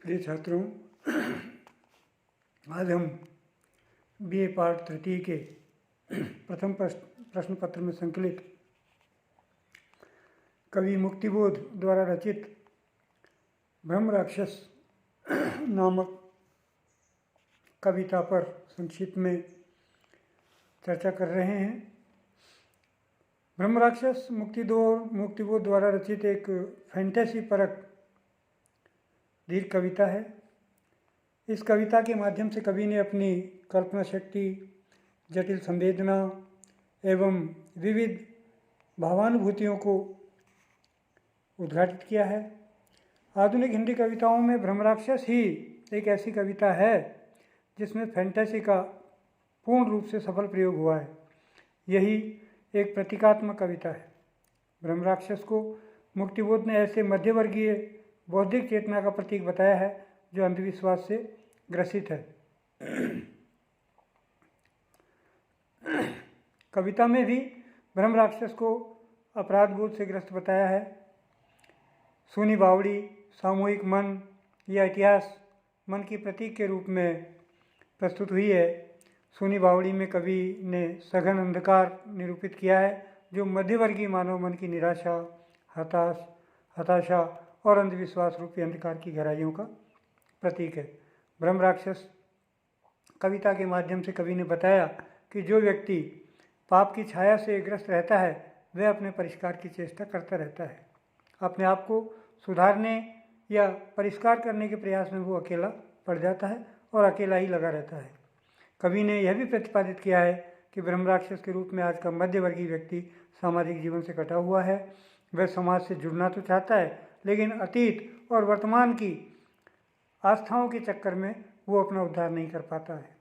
प्रिय छात्रों, आज हम बीए पार्ट तृतीय के प्रथम प्रश्न पत्र में संकलित कवि मुक्तिबोध द्वारा रचित ब्रह्म राक्षस नामक कविता पर संक्षिप्त में चर्चा कर रहे हैं। ब्रह्म राक्षस मुक्तिबोध द्वारा रचित एक फैंटेसी परक दीर्घ कविता है। इस कविता के माध्यम से कवि ने अपनी कल्पना शक्ति, जटिल संवेदना एवं विविध भावानुभूतियों को उद्घाटित किया है। आधुनिक हिंदी कविताओं में ब्रह्म राक्षस ही एक ऐसी कविता है जिसमें फैंटेसी का पूर्ण रूप से सफल प्रयोग हुआ है। यही एक प्रतीकात्मक कविता है। ब्रह्म राक्षस को मुक्तिबोध ने ऐसे मध्यवर्गीय बौद्धिक चेतना का प्रतीक बताया है जो अंधविश्वास से ग्रसित है। कविता में भी ब्रह्म राक्षस को अपराध बोध से ग्रस्त बताया है। सूनी बावड़ी, सामूहिक मन या इतिहास मन की प्रतीक के रूप में प्रस्तुत हुई है। सूनी बावड़ी में कवि ने सघन अंधकार निरूपित किया है जो मध्यवर्गीय मानव मन की निराशा, हताशा और अंधविश्वास रूपी अंधकार की गहराइयों का प्रतीक है। ब्रह्म राक्षस कविता के माध्यम से कवि ने बताया कि जो व्यक्ति पाप की छाया से ग्रस्त रहता है वह अपने परिष्कार की चेष्टा करता रहता है। अपने आप को सुधारने या परिष्कार करने के प्रयास में वो अकेला पड़ जाता है और अकेला ही लगा रहता है। कवि ने यह भी प्रतिपादित किया है कि ब्रह्म राक्षस के रूप में आज का मध्यवर्गीय व्यक्ति सामाजिक जीवन से कटा हुआ है। वह समाज से जुड़ना तो चाहता है, लेकिन अतीत और वर्तमान की आस्थाओं के चक्कर में वो अपना उद्धार नहीं कर पाता है।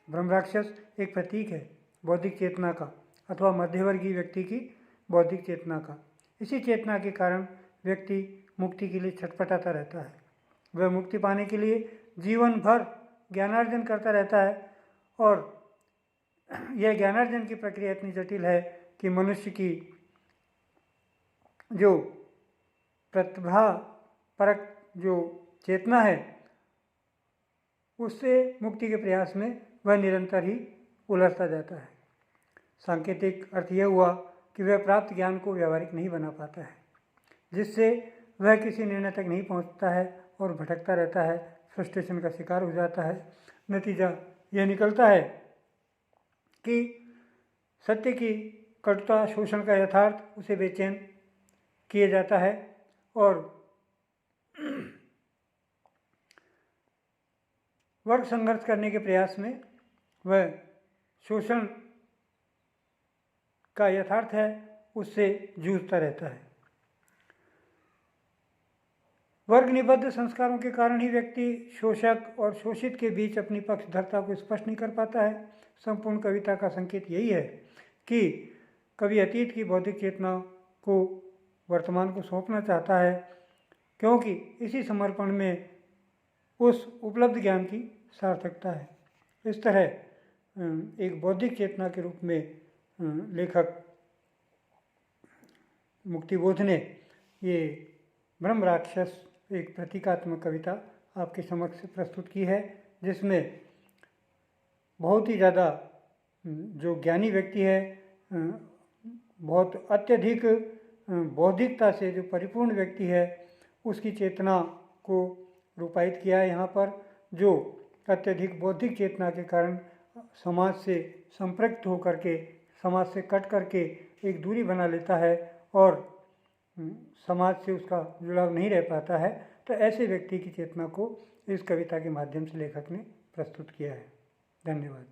ब्रह्म राक्षस एक प्रतीक है बौद्धिक चेतना का अथवा मध्यवर्गीय व्यक्ति की बौद्धिक चेतना का। इसी चेतना के कारण व्यक्ति मुक्ति के लिए छटपटाता रहता है। वह मुक्ति पाने के लिए जीवन भर ज्ञानार्जन करता रहता है और यह ज्ञानार्जन की प्रक्रिया इतनी जटिल है कि मनुष्य की जो प्रतिभा परक जो चेतना है उससे मुक्ति के प्रयास में वह निरंतर ही उलझता जाता है। सांकेतिक अर्थ यह हुआ कि वह प्राप्त ज्ञान को व्यावहारिक नहीं बना पाता है, जिससे वह किसी निर्णय तक नहीं पहुंचता है और भटकता रहता है, फ्रस्ट्रेशन का शिकार हो जाता है। नतीजा यह निकलता है कि सत्य की कटुता, शोषण का यथार्थ उसे बेचैन किए जाता है और वर्ग संघर्ष करने के प्रयास में वह शोषण का यथार्थ है उससे जूझता रहता है। वर्ग निबद्ध संस्कारों के कारण ही व्यक्ति शोषक और शोषित के बीच अपनी पक्षधरता को स्पष्ट नहीं कर पाता है। संपूर्ण कविता का संकेत यही है कि कवि अतीत की बौद्धिक चेतना को वर्तमान को सौंपना चाहता है, क्योंकि इसी समर्पण में उस उपलब्ध ज्ञान की सार्थकता है। इस तरह एक बौद्धिक चेतना के रूप में लेखक मुक्तिबोध ने ये ब्रह्म राक्षस एक प्रतीकात्मक कविता आपके समक्ष प्रस्तुत की है, जिसमें बहुत ही ज़्यादा जो ज्ञानी व्यक्ति है, बहुत अत्यधिक बौद्धिकता से जो परिपूर्ण व्यक्ति है उसकी चेतना को रूपायित किया है यहाँ पर, जो अत्यधिक बौद्धिक चेतना के कारण समाज से संपृक्त होकर के, समाज से कट करके एक दूरी बना लेता है और समाज से उसका जुड़ाव नहीं रह पाता है। तो ऐसे व्यक्ति की चेतना को इस कविता के माध्यम से लेखक ने प्रस्तुत किया है। धन्यवाद।